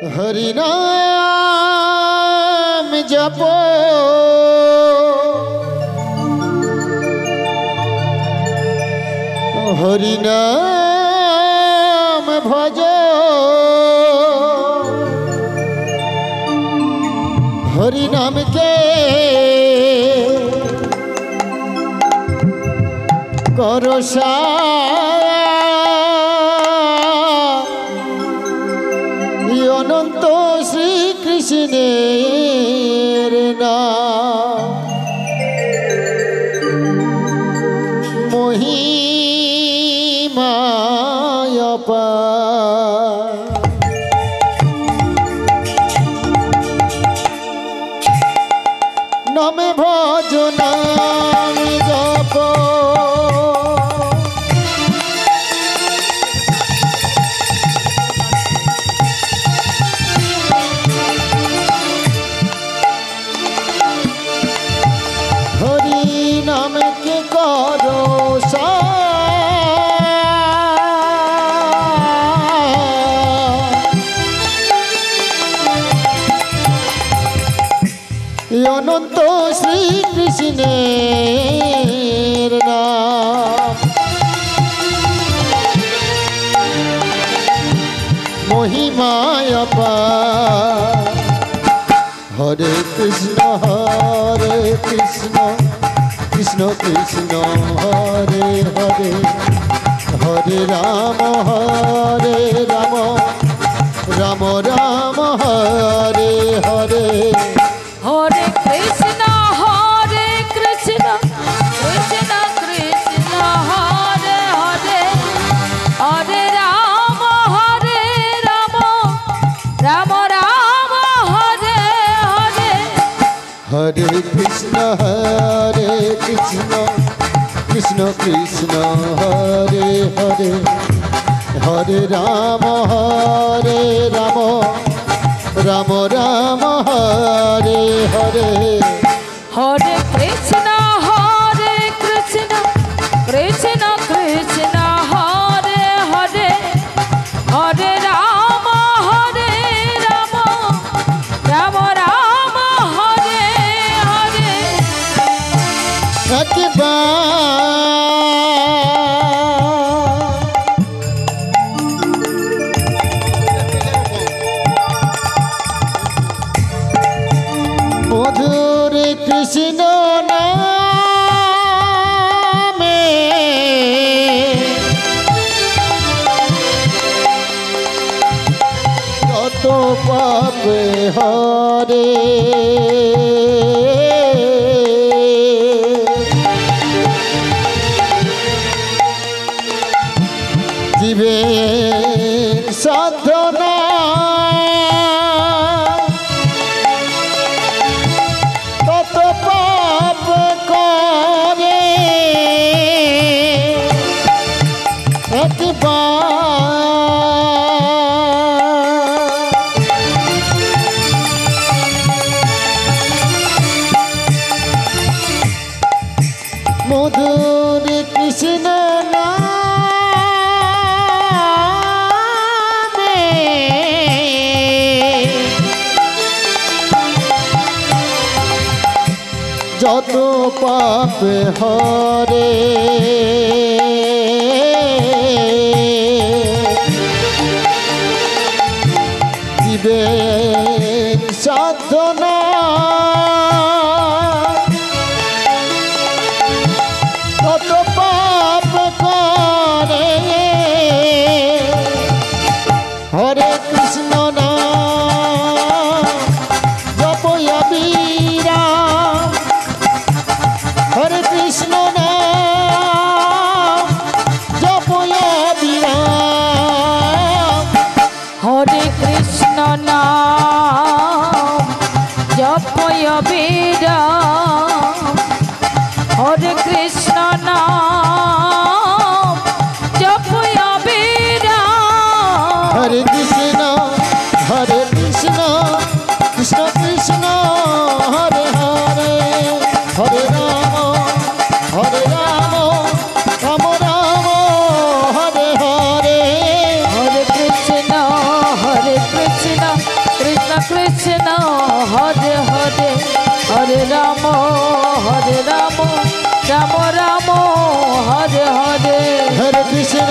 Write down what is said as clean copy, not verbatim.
हरि नाम जपो हरि नाम भजो हरि नाम के करो अनंत श्री कृष्णेर नाम महिमा अपार नामे भज नाम जप नाम के करो अनंत श्री कृष्णेर नाम महिमा अपार हरे कृष्ण कृष्ण कृष्ण हरे हरे हरे राम राम राम हरे हरे हरे कृष्ण कृष्ण कृष्ण हरे हरे हरे राम राम राम हरे हरे हरे कृष्ण कृष्ण कृष्ण हरे हरे हरे राम राम राम हरे हरे हरे कृष्ण कृष्ण कृष्ण कृष्ण हरे हरे हरे राम राम राम हरे हरे मधुर कृष्ण नामे कत पाप हरे जीवे साधना मधुर कृष्ण नामे যত পাপ হরে জীবের সাধনা কত পাপ করে হরে কৃষ্ণ নাম জপ অবিরাম हरे कृष्ण नाम হরে রাম রাম রাম হরে হরে হরে কৃষ্ণ